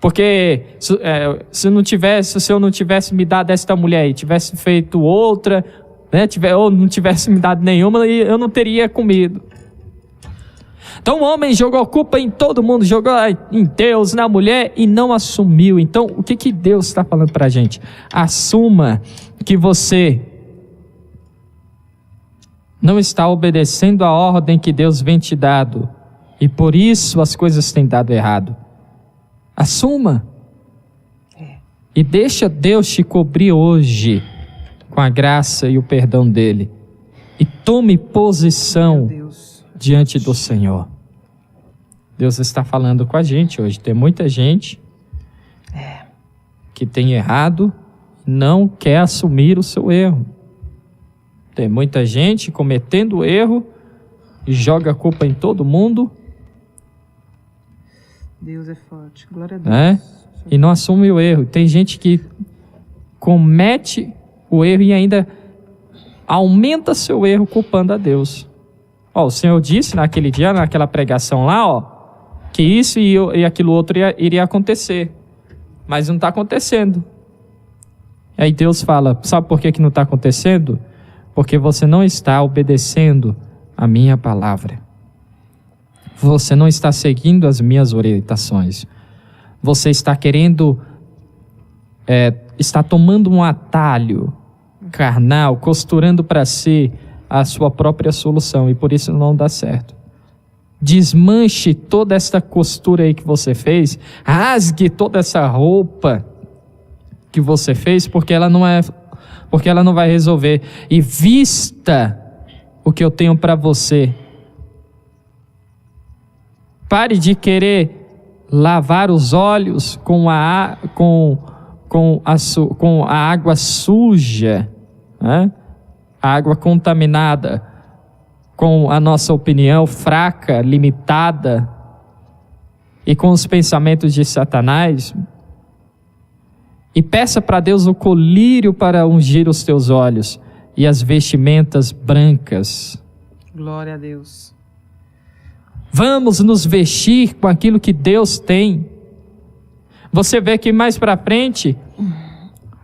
Porque se o Senhor não tivesse me dado esta mulher aí, tivesse feito outra, né, ou não tivesse me dado nenhuma, eu não teria comido. Então o homem jogou a culpa em todo mundo, jogou em Deus, na mulher e não assumiu. Então o que Deus está falando para a gente? Assuma que você não está obedecendo a ordem que Deus vem te dado e por isso as coisas têm dado errado. Assuma. E deixa Deus te cobrir hoje com a graça e o perdão dele. E tome posição diante do Senhor. Deus está falando com a gente hoje. Tem muita gente que tem errado, não quer assumir o seu erro. Tem muita gente cometendo erro e joga a culpa em todo mundo. Deus é forte, glória a Deus. E não assume o erro. Tem gente que comete o erro e ainda aumenta seu erro culpando a Deus. O Senhor disse naquele dia, naquela pregação lá, que isso e aquilo outro iria acontecer. Mas não está acontecendo. E aí Deus fala, sabe por que não está acontecendo? Porque você não está obedecendo a minha palavra. Você não está seguindo as minhas orientações. Você está querendo, está tomando um atalho carnal, costurando para si a sua própria solução, e por isso não dá certo. Desmanche toda essa costura aí que você fez, rasgue toda essa roupa que você fez, porque ela não vai resolver, e vista o que eu tenho para você. Pare de querer lavar os olhos com a água suja, né? A água contaminada, com a nossa opinião fraca, limitada, e com os pensamentos de Satanás, e peça para Deus o colírio para ungir os teus olhos, e as vestimentas brancas. Glória a Deus. Vamos nos vestir com aquilo que Deus tem. Você vê que mais para frente,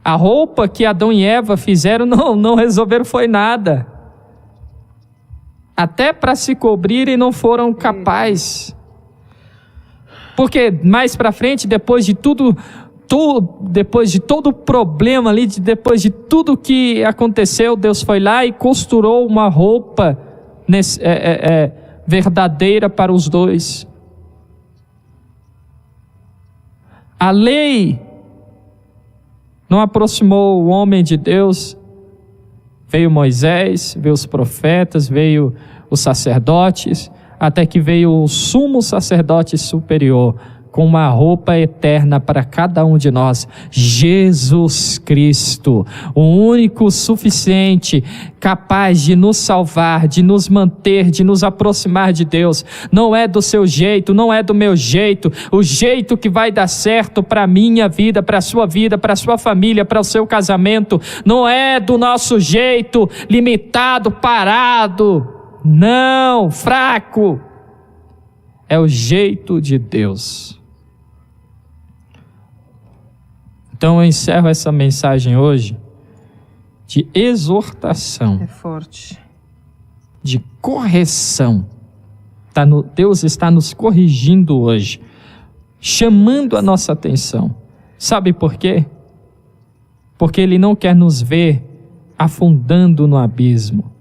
a roupa que Adão e Eva fizeram não resolveram foi nada. Até para se cobrirem não foram capazes. Porque mais para frente, depois de todo o problema ali, depois de tudo que aconteceu, Deus foi lá e costurou uma roupa verdadeira para os dois. A lei não aproximou o homem de Deus. Veio Moisés, veio os profetas, veio os sacerdotes, até que veio o sumo sacerdote superior, com uma roupa eterna para cada um de nós, Jesus Cristo, o único suficiente, capaz de nos salvar, de nos manter, de nos aproximar de Deus. Não é do seu jeito, não é do meu jeito, o jeito que vai dar certo para a minha vida, para a sua vida, para a sua família, para o seu casamento, não é do nosso jeito, limitado, parado, não, fraco, é o jeito de Deus. Então eu encerro essa mensagem hoje de exortação. É forte. De correção. Deus está nos corrigindo hoje, chamando a nossa atenção. Sabe por quê? Porque Ele não quer nos ver afundando no abismo.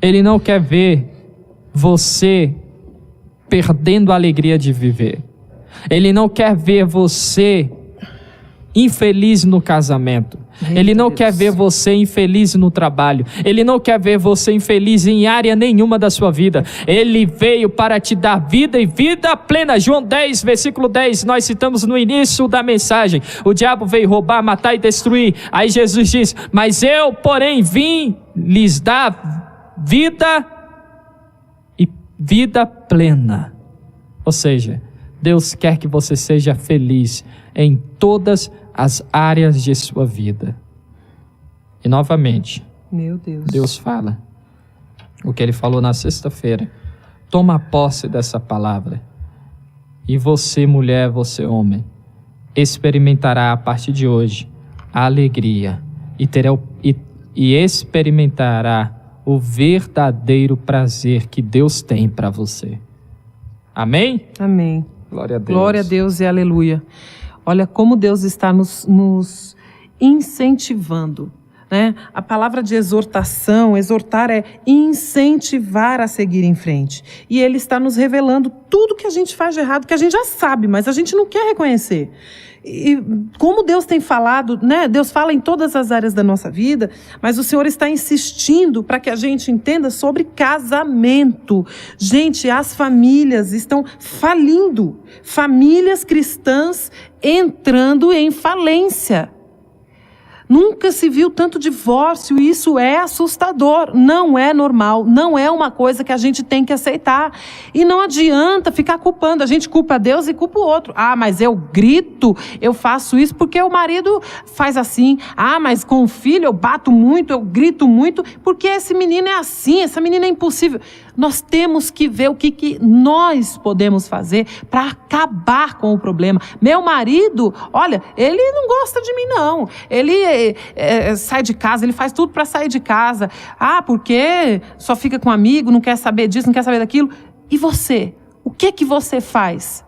Ele não quer ver você perdendo a alegria de viver. Ele não quer ver você infeliz no casamento. Ele não quer ver você infeliz no trabalho. Ele não quer ver você infeliz em área nenhuma da sua vida. Ele veio para te dar vida e vida plena. João 10, versículo 10, nós citamos no início da mensagem. O diabo veio roubar, matar e destruir. Aí Jesus diz: mas eu, porém, vim lhes dar vida e vida plena. Ou seja, Deus quer que você seja feliz em todas as áreas de sua vida. E novamente, meu Deus, Deus fala o que Ele falou na sexta-feira. Toma posse dessa palavra. E você, mulher, você, homem, experimentará a partir de hoje a alegria e experimentará o verdadeiro prazer que Deus tem para você. Amém? Amém. Glória a Deus. Glória a Deus e aleluia. Olha como Deus está nos incentivando, né? A palavra de exortação, exortar é incentivar a seguir em frente. E Ele está nos revelando tudo que a gente faz de errado, que a gente já sabe, mas a gente não quer reconhecer. E como Deus tem falado, né? Deus fala em todas as áreas da nossa vida, mas o Senhor está insistindo para que a gente entenda sobre casamento. Gente, as famílias estão falindo, famílias cristãs entrando em falência. Nunca se viu tanto divórcio, e isso é assustador, não é normal, não é uma coisa que a gente tem que aceitar. E não adianta ficar culpando, a gente culpa Deus e culpa o outro. Ah, mas eu grito, eu faço isso porque o marido faz assim. Ah, mas com o filho eu bato muito, eu grito muito, porque esse menino é assim, essa menina é impossível. Nós temos que ver o que nós podemos fazer para acabar com o problema. Meu marido, olha, ele não gosta de mim não, ele sai de casa, ele faz tudo para sair de casa. Ah, porque só fica com amigo, não quer saber disso, não quer saber daquilo. E você? O que você faz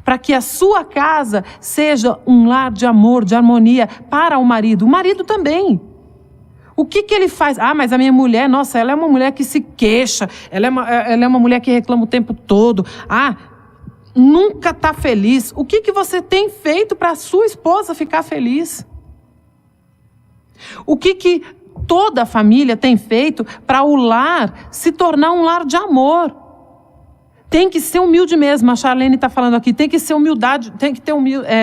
para que a sua casa seja um lar de amor, de harmonia para o marido? O marido também. O que ele faz? Ah, mas a minha mulher, nossa, ela é uma mulher que se queixa, ela é uma mulher que reclama o tempo todo. Ah, nunca está feliz. O que você tem feito para a sua esposa ficar feliz? O que toda a família tem feito para o lar se tornar um lar de amor? Tem que ser humilde mesmo, a Charlene está falando aqui, tem que ser humildade, tem que ter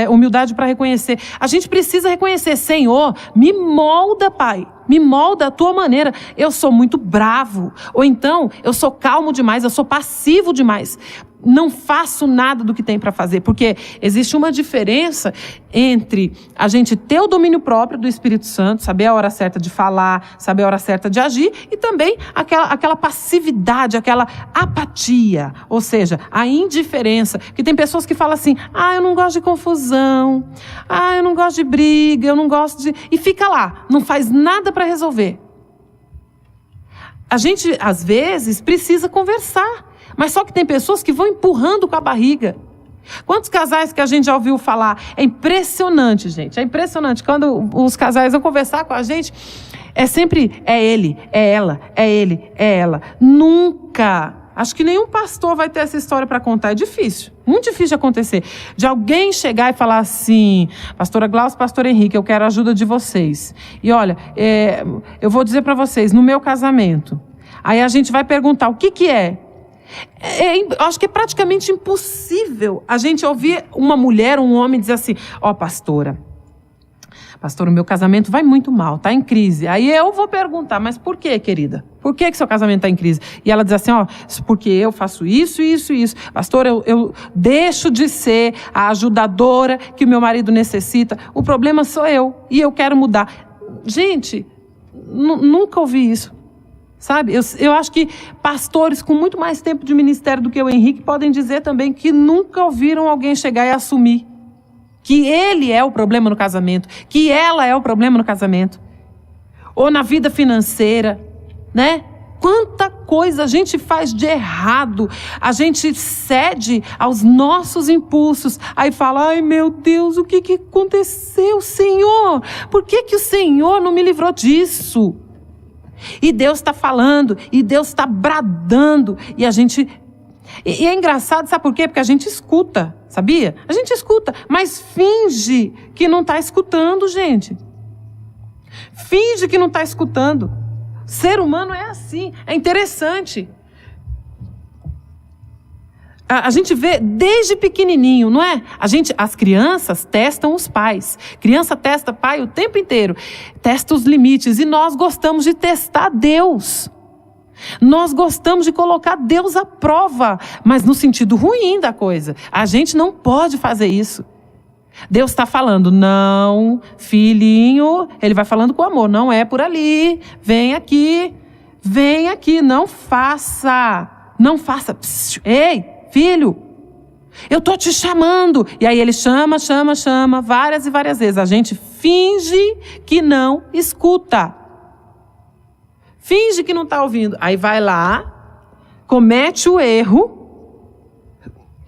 humildade para reconhecer. A gente precisa reconhecer: Senhor, me molda, Pai, me molda a tua maneira. Eu sou muito bravo, ou então eu sou calmo demais, eu sou passivo demais. não faço nada do que tem para fazer, porque existe uma diferença entre a gente ter o domínio próprio do Espírito Santo, saber a hora certa de falar, saber a hora certa de agir, e também aquela passividade, aquela apatia, ou seja, a indiferença, que tem pessoas que falam assim, eu não gosto de confusão, eu não gosto de briga, eu não gosto de... e fica lá, não faz nada para resolver. A gente, às vezes, precisa conversar, mas só que tem pessoas que vão empurrando com a barriga. Quantos casais que a gente já ouviu falar? É impressionante, gente, é impressionante. Quando os casais vão conversar com a gente, é sempre, é ele, é ela, é ele, é ela. Nunca, acho que nenhum pastor vai ter essa história para contar, é difícil, muito difícil de acontecer. De alguém chegar e falar assim, pastora Glaucia, pastor Henrique, eu quero a ajuda de vocês. E olha, eu vou dizer para vocês, no meu casamento, aí a gente vai perguntar, o que é? Acho que é praticamente impossível a gente ouvir uma mulher, um homem dizer assim, pastora, o meu casamento vai muito mal, está em crise. Aí eu vou perguntar, mas por quê, querida? Por que seu casamento está em crise? E ela diz assim, porque eu faço isso, isso e isso. Pastor, eu deixo de ser a ajudadora que o meu marido necessita. O problema sou eu e eu quero mudar. Gente, nunca ouvi isso. Sabe? Eu acho que pastores com muito mais tempo de ministério do que o Henrique podem dizer também que nunca ouviram alguém chegar e assumir que ele é o problema no casamento, que ela é o problema no casamento, ou na vida financeira, né? Quanta coisa a gente faz de errado, a gente cede aos nossos impulsos, aí fala, ai meu Deus, o que aconteceu, Senhor? Por que o Senhor não me livrou disso? E Deus está falando, e Deus está bradando, e a gente... E é engraçado, sabe por quê? Porque a gente escuta, sabia? A gente escuta, mas finge que não está escutando, gente. Finge que não está escutando. Ser humano é assim, é interessante. A gente vê desde pequenininho, não é? As crianças testam os pais. Criança testa pai o tempo inteiro. Testa os limites. E nós gostamos de testar Deus. Nós gostamos de colocar Deus à prova. Mas no sentido ruim da coisa. A gente não pode fazer isso. Deus está falando, não, filhinho. Ele vai falando com amor. Não é por ali. Vem aqui. Vem aqui. Não faça. Não faça. Psst, ei. Filho, eu estou te chamando. E aí ele chama, várias e várias vezes. A gente finge que não escuta. Finge que não está ouvindo. Aí vai lá, comete o erro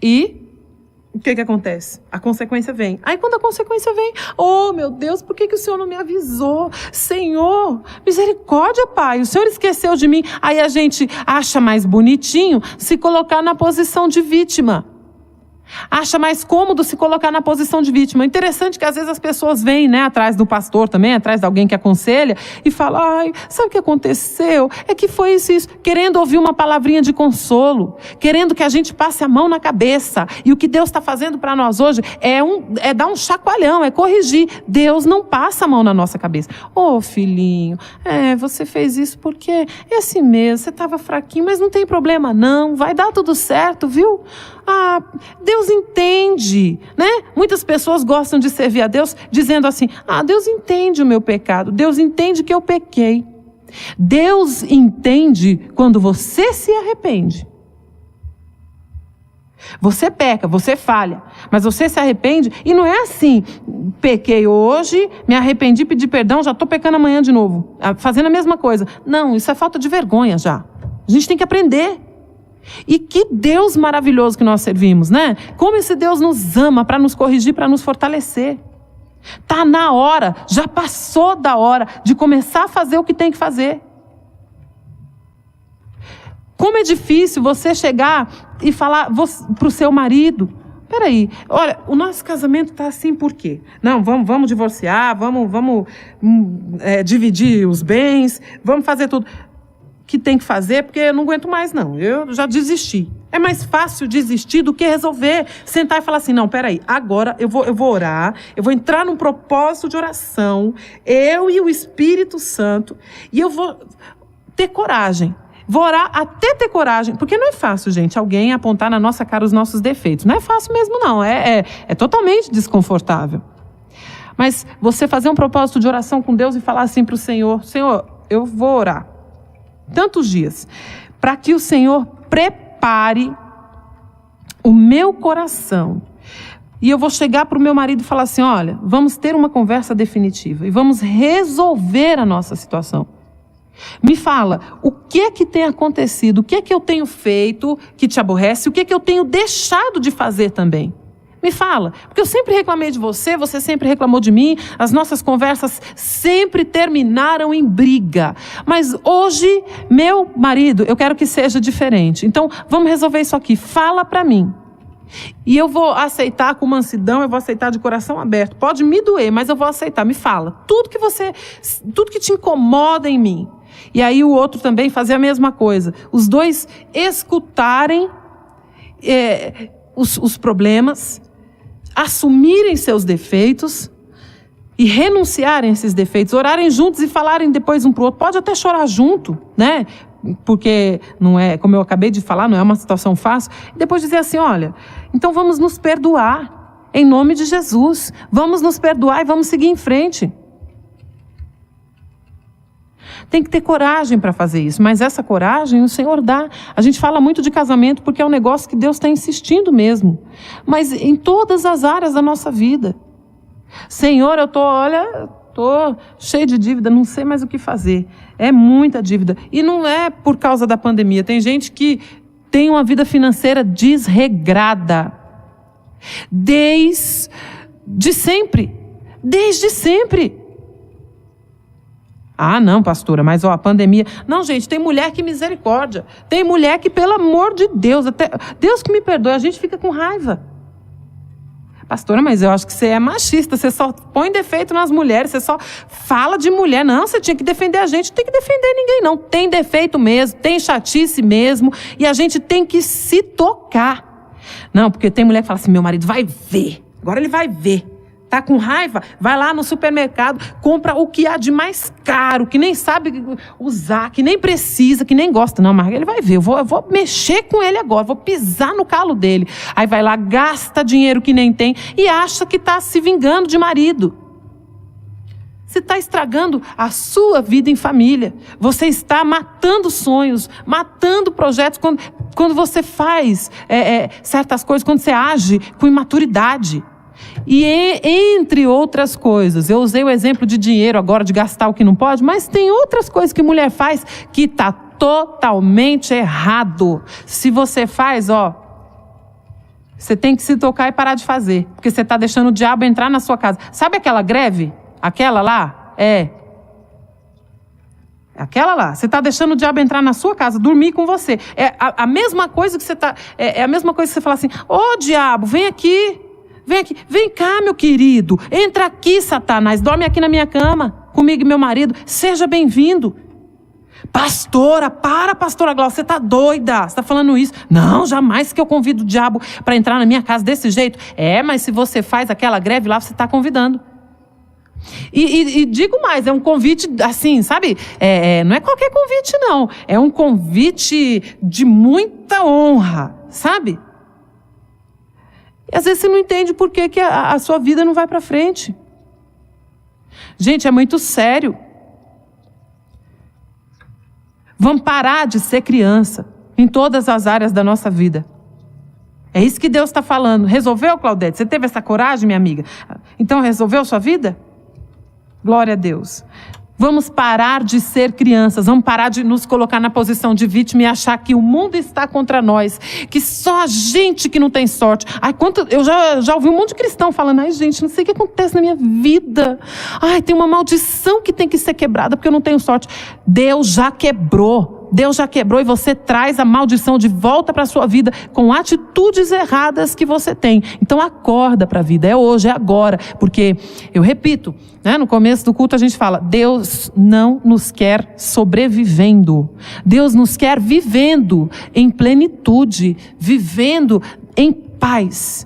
e o que acontece? A consequência vem. Aí quando a consequência vem, meu Deus, por que o Senhor não me avisou? Senhor, misericórdia, Pai, o Senhor esqueceu de mim. Aí a gente acha mais bonitinho se colocar na posição de vítima. Acha mais cômodo se colocar na posição de vítima. Interessante que às vezes as pessoas vêm, né, atrás do pastor também, atrás de alguém que aconselha, e falam, sabe o que aconteceu? É que foi isso, querendo ouvir uma palavrinha de consolo, querendo que a gente passe a mão na cabeça. E o que Deus está fazendo para nós hoje é dar um chacoalhão, é corrigir. Deus não passa a mão na nossa cabeça. Filhinho, você fez isso porque é assim mesmo, você estava fraquinho, mas não tem problema não, vai dar tudo certo, viu? Deus entende, né? Muitas pessoas gostam de servir a Deus dizendo assim, Deus entende o meu pecado, Deus entende que eu pequei. Deus entende quando você se arrepende. Você peca, você falha, mas você se arrepende e não é assim, pequei hoje, me arrependi, pedi perdão, já estou pecando amanhã de novo, fazendo a mesma coisa. Não, isso é falta de vergonha já. A gente tem que aprender. E que Deus maravilhoso que nós servimos, né? Como esse Deus nos ama para nos corrigir, para nos fortalecer. Está na hora, já passou da hora de começar a fazer o que tem que fazer. Como é difícil você chegar e falar para o seu marido, peraí, olha, o nosso casamento está assim por quê? Não, vamos divorciar, vamos dividir os bens, vamos fazer tudo que tem que fazer, porque eu não aguento mais não, eu já desisti. É mais fácil desistir do que resolver, sentar e falar assim, não, peraí, agora eu vou orar, eu vou entrar num propósito de oração, eu e o Espírito Santo, e eu vou ter coragem. Vou orar até ter coragem, porque não é fácil, gente, alguém apontar na nossa cara os nossos defeitos. Não é fácil mesmo, não. É totalmente desconfortável. Mas você fazer um propósito de oração com Deus e falar assim para o Senhor: Senhor, eu vou orar tantos dias, para que o Senhor prepare o meu coração. E eu vou chegar para o meu marido e falar assim: olha, vamos ter uma conversa definitiva e vamos resolver a nossa situação. Me fala, o que é que tem acontecido? O que é que eu tenho feito que te aborrece? O que é que eu tenho deixado de fazer também? Me fala, porque eu sempre reclamei de você, você sempre reclamou de mim, as nossas conversas sempre terminaram em briga. Mas hoje, meu marido, eu quero que seja diferente. Então, vamos resolver isso aqui. Fala para mim. E eu vou aceitar com mansidão, eu vou aceitar de coração aberto. Pode me doer, mas eu vou aceitar. Me fala, tudo que te incomoda em mim. E aí o outro também fazer a mesma coisa. Os dois escutarem os problemas, assumirem seus defeitos e renunciarem a esses defeitos, orarem juntos e falarem depois um para o outro. Pode até chorar junto, né? Porque não é, como eu acabei de falar, não é uma situação fácil. E depois dizer assim: olha, então vamos nos perdoar em nome de Jesus. Vamos nos perdoar e vamos seguir em frente. Tem que ter coragem para fazer isso, mas essa coragem o Senhor dá. A gente fala muito de casamento porque é um negócio que Deus está insistindo mesmo. Mas em todas as áreas da nossa vida. Senhor, eu estou cheio de dívida, não sei mais o que fazer. É muita dívida. E não é por causa da pandemia. Tem gente que tem uma vida financeira desregrada. Desde sempre. Desde sempre. Ah, não, pastora, mas a pandemia... Não, gente, tem mulher que misericórdia. Tem mulher que, pelo amor de Deus, até Deus que me perdoe, a gente fica com raiva. Pastora, mas eu acho que você é machista, você só põe defeito nas mulheres, você só fala de mulher. Não, você tinha que defender a gente, não tem que defender ninguém, não. Tem defeito mesmo, tem chatice mesmo, e a gente tem que se tocar. Não, porque tem mulher que fala assim: meu marido vai ver, agora ele vai ver. Tá com raiva? Vai lá no supermercado, compra o que há de mais caro, que nem sabe usar, que nem precisa, que nem gosta. Não, mas ele vai ver, eu vou mexer com ele agora, vou pisar no calo dele. Aí vai lá, gasta dinheiro que nem tem e acha que está se vingando de marido. Você está estragando a sua vida em família. Você está matando sonhos, matando projetos quando você faz certas coisas, quando você age com imaturidade. E entre outras coisas, eu usei o exemplo de dinheiro agora, de gastar o que não pode, mas tem outras coisas que mulher faz que está totalmente errado. Se você faz, você tem que se tocar e parar de fazer, porque você está deixando o diabo entrar na sua casa. Sabe aquela greve? Aquela lá? Aquela lá. Você está deixando o diabo entrar na sua casa, dormir com você. É a mesma coisa que você está... É a mesma coisa que você fala assim: ô diabo, vem aqui. Vem aqui, vem cá, meu querido, entra aqui, Satanás, dorme aqui na minha cama, comigo e meu marido, seja bem-vindo. Pastora, pastora Glaucia, você está doida, você está falando isso? Não, jamais que eu convido o diabo para entrar na minha casa desse jeito. Mas se você faz aquela greve lá, você está convidando. E digo mais, é um convite assim, sabe? Não é qualquer convite, não. É um convite de muita honra, sabe? E às vezes você não entende por que a sua vida não vai para frente. Gente, é muito sério. Vamos parar de ser criança em todas as áreas da nossa vida. É isso que Deus está falando. Resolveu, Claudete? Você teve essa coragem, minha amiga? Então resolveu a sua vida? Glória a Deus. Vamos parar de ser crianças, vamos parar de nos colocar na posição de vítima e achar que o mundo está contra nós, que só a gente que não tem sorte. Eu já ouvi um monte de cristão falando: ai gente, não sei o que acontece na minha vida. Ai, tem uma maldição que tem que ser quebrada porque eu não tenho sorte. Deus já quebrou e você traz a maldição de volta para a sua vida com atitudes erradas que você tem. Então acorda para a vida, é hoje, é agora, porque, eu repito, no começo do culto a gente fala: Deus não nos quer sobrevivendo, Deus nos quer vivendo em plenitude, vivendo em paz,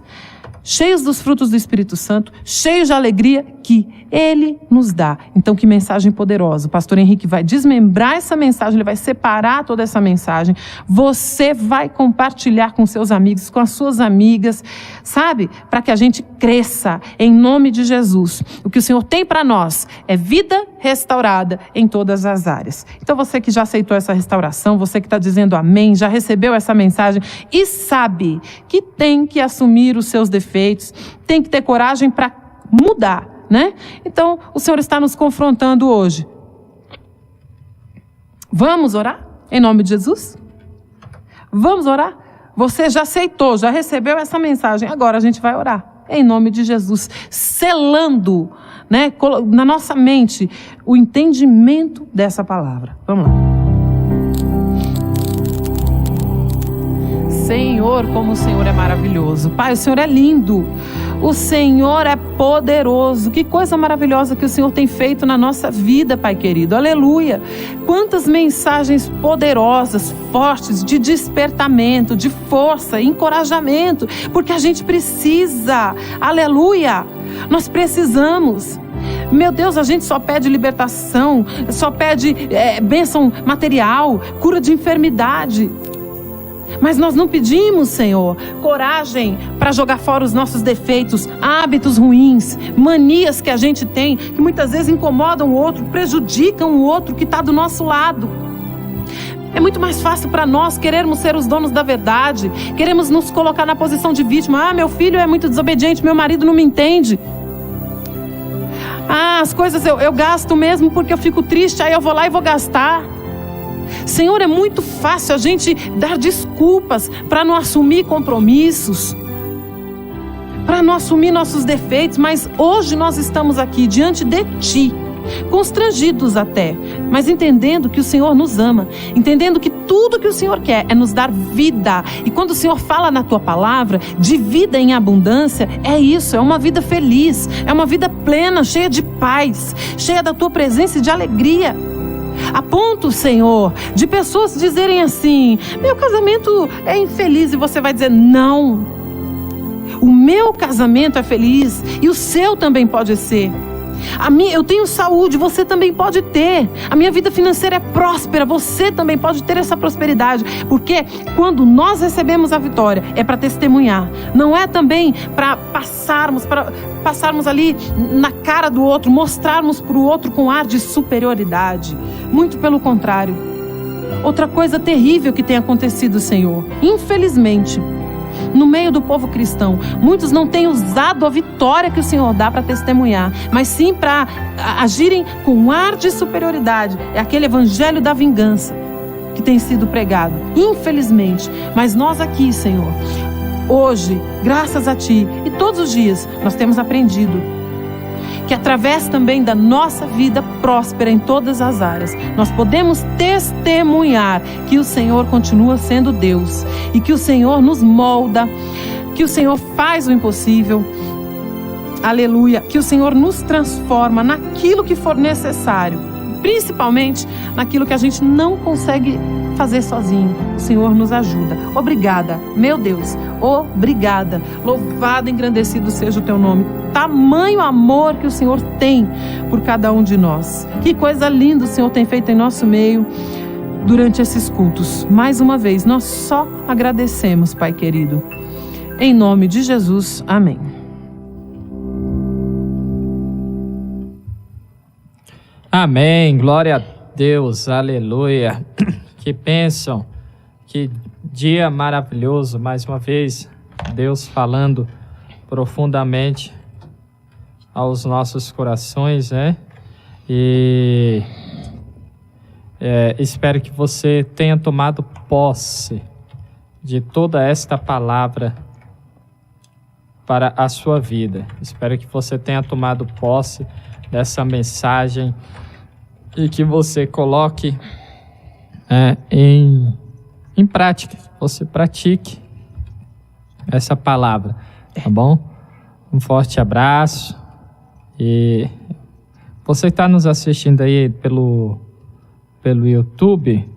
cheios dos frutos do Espírito Santo, cheios de alegria, que Ele nos dá. Então, que mensagem poderosa. O pastor Henrique vai desmembrar essa mensagem, ele vai separar toda essa mensagem. Você vai compartilhar com seus amigos, com as suas amigas, sabe? Para que a gente cresça em nome de Jesus. O que o Senhor tem para nós é vida restaurada em todas as áreas. Então, você que já aceitou essa restauração, você que está dizendo amém, já recebeu essa mensagem e sabe que tem que assumir os seus defeitos, tem que ter coragem para mudar, né? Então, o Senhor está nos confrontando hoje. Vamos orar? Em nome de Jesus? Vamos orar? Você já aceitou, já recebeu essa mensagem. Agora a gente vai orar. Em nome de Jesus. Selando, né, na nossa mente o entendimento dessa palavra. Vamos lá. Senhor, como o Senhor é maravilhoso. Pai, o Senhor é lindo. O Senhor é poderoso. Que coisa maravilhosa que o Senhor tem feito na nossa vida, Pai querido. Aleluia. Quantas mensagens poderosas, fortes, de despertamento, de força, encorajamento, porque a gente precisa. Aleluia. Nós precisamos. Meu Deus, a gente só pede libertação, só pede bênção material, cura de enfermidade. Mas nós não pedimos, Senhor, coragem para jogar fora os nossos defeitos, hábitos ruins, manias que a gente tem, que muitas vezes incomodam o outro, prejudicam o outro que está do nosso lado. É muito mais fácil para nós querermos ser os donos da verdade, queremos nos colocar na posição de vítima. Ah, meu filho é muito desobediente, meu marido não me entende. Ah, as coisas eu gasto mesmo porque eu fico triste, aí eu vou lá e vou gastar. Senhor, é muito fácil a gente dar desculpas para não assumir compromissos, para não assumir nossos defeitos, mas hoje nós estamos aqui diante de Ti, constrangidos até, mas entendendo que o Senhor nos ama, entendendo que tudo que o Senhor quer é nos dar vida. E quando o Senhor fala na Tua palavra de vida em abundância, é isso, é uma vida feliz, é uma vida plena, cheia de paz, cheia da Tua presença e de alegria. A ponto, Senhor, de pessoas dizerem assim: meu casamento é infeliz, e você vai dizer: não, o meu casamento é feliz e o seu também pode ser. Eu tenho saúde, você também pode ter. A minha vida financeira é próspera, você também pode ter essa prosperidade. Porque quando nós recebemos a vitória, é para testemunhar. Não é também para passarmos ali na cara do outro, mostrarmos para o outro com ar de superioridade. Muito pelo contrário. Outra coisa terrível que tem acontecido, Senhor, infelizmente, no meio do povo cristão, muitos não têm usado a vitória que o Senhor dá para testemunhar, mas sim para agirem com um ar de superioridade. É aquele evangelho da vingança que tem sido pregado, infelizmente. Mas nós aqui, Senhor, hoje, graças a Ti, e todos os dias, nós temos aprendido que através também da nossa vida próspera em todas as áreas, nós podemos testemunhar que o Senhor continua sendo Deus e que o Senhor nos molda, que o Senhor faz o impossível, aleluia, que o Senhor nos transforma naquilo que for necessário, principalmente naquilo que a gente não consegue fazer sozinho. O Senhor nos ajuda. Obrigada, meu Deus, obrigada. Louvado e engrandecido seja o Teu nome. Tamanho amor que o Senhor tem por cada um de nós. Que coisa linda o Senhor tem feito em nosso meio durante esses cultos. Mais uma vez, nós só agradecemos, Pai querido. Em nome de Jesus, amém. Amém, glória a Deus, aleluia. Que bênção, que dia maravilhoso, mais uma vez, Deus falando profundamente aos nossos corações, né? E espero que você tenha tomado posse de toda esta palavra para a sua vida. Espero que você tenha tomado posse dessa mensagem e que você coloque em prática, você pratique essa palavra, tá bom? Um forte abraço. E você está nos assistindo aí pelo YouTube,